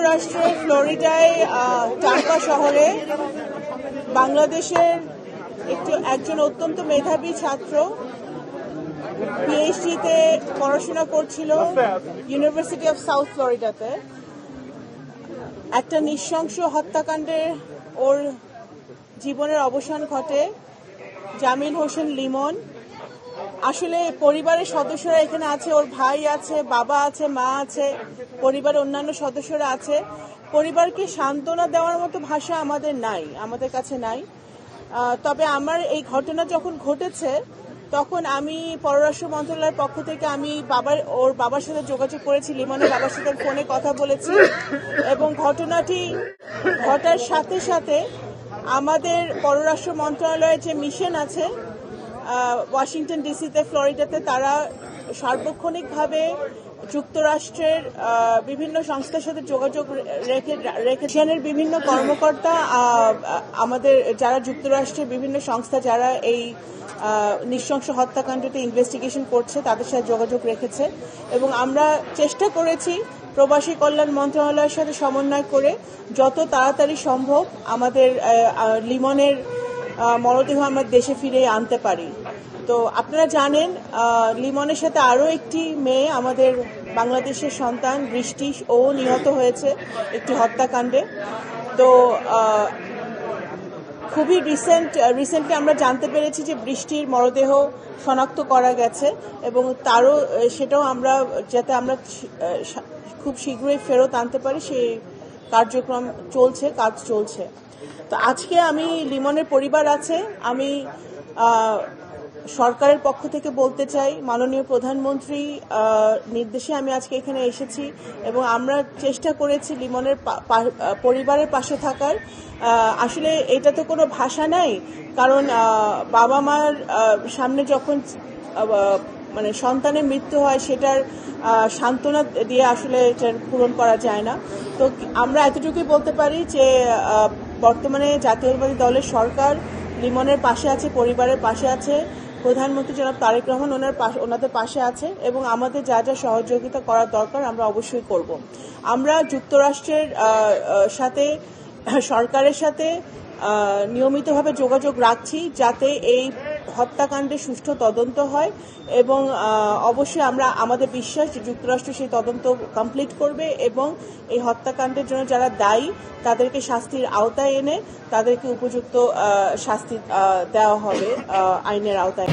যুক্তরাষ্ট্রের ফ্লোরিডায় টাম্পা শহরে বাংলাদেশের একজন অত্যন্ত মেধাবী ছাত্র পিএইচডিতে পড়াশোনা করছিল ইউনিভার্সিটি অফ সাউথ ফ্লোরিডাতে। একটা নৃশংস হত্যাকাণ্ডে ওর জীবনের অবসান ঘটে। জামিল হোসেন লিমন। আসলে পরিবারের সদস্যরা এখানে আছে, ওর ভাই আছে, বাবা আছে, মা আছে, পরিবারের অন্যান্য সদস্যরা আছে। পরিবারকে সান্ত্বনা দেওয়ার মতো ভাষা আমাদের কাছে নাই। তবে আমার এই ঘটনা যখন ঘটেছে তখন আমি পররাষ্ট্র মন্ত্রণালয়ের পক্ষ থেকে ওর বাবার সাথে যোগাযোগ করেছি, লিমনের বাবার সাথে ফোনে কথা বলেছি এবং ঘটনাটি ঘটার সাথে সাথে আমাদের পররাষ্ট্র মন্ত্রণালয়ের যে মিশন আছে ওয়াশিংটন ডিসিতে, ফ্লোরিডাতে, তারা সার্বক্ষণিকভাবে যুক্তরাষ্ট্রের বিভিন্ন সংস্থার সাথে যোগাযোগ রেখেছেন। বিভিন্ন কর্মকর্তা আমাদের যারা যুক্তরাষ্ট্রের বিভিন্ন সংস্থা যারা এই নৃশংস হত্যাকাণ্ডটি ইনভেস্টিগেশন করছে তাদের সাথে যোগাযোগ রেখেছে এবং আমরা চেষ্টা করেছি প্রবাসী কল্যাণ মন্ত্রণালয়ের সাথে সমন্বয় করে যত তাড়াতাড়ি সম্ভব আমাদের লিমনের মরদেহ আমরা দেশে ফিরে আনতে পারি। তো আপনারা জানেন লিমনের সাথে আরও একটি মেয়ে আমাদের বাংলাদেশের সন্তান বৃষ্টি, ও নিহত হয়েছে একটি হত্যাকাণ্ডে। তো খুবই রিসেন্টলি আমরা জানতে পেরেছি যে বৃষ্টির মরদেহ শনাক্ত করা গেছে এবং সেটাও আমরা যাতে আমরা খুব শীঘ্রই ফেরত আনতে পারি সেই কাজ চলছে। তো আজকে আমি লিমনের পরিবার আছে, আমি সরকারের পক্ষ থেকে বলতে চাই মাননীয় প্রধানমন্ত্রী নির্দেশে আমি আজকে এখানে এসেছি এবং আমরা চেষ্টা করেছি লিমনের পরিবারের পাশে থাকার। আসলে এটা তো কোনো ভাষা নাই, কারণ বাবা মার সামনে যখন মানে সন্তানের মৃত্যু হয় সেটার সান্ত্বনা দিয়ে আসলে এটা পূরণ করা যায় না। তো আমরা এতটুকুই বলতে পারি যে বর্তমানে জাতীয়তাবাদী দলের সরকার লিমনের পাশে আছে, পরিবারের পাশে আছে, প্রধানমন্ত্রী জনাব তারেক রহমান ওনাদের পাশে আছে এবং আমাদের যা যা সহযোগিতা করার দরকার আমরা অবশ্যই করব। আমরা যুক্তরাষ্ট্রের সাথে সরকারের সাথে নিয়মিতভাবে যোগাযোগ রাখছি যাতে এই হত্যাকাণ্ডের সুষ্ঠু তদন্ত হয় এবং অবশ্যই আমাদের বিশ্বাস যে যুক্তরাষ্ট্র সেই তদন্ত কমপ্লিট করবে এবং এই হত্যাকাণ্ডের জন্য যারা দায়ী তাদেরকে শাস্তির আওতায় এনে তাদেরকে উপযুক্ত শাস্তি দেওয়া হবে আইনের আওতায়।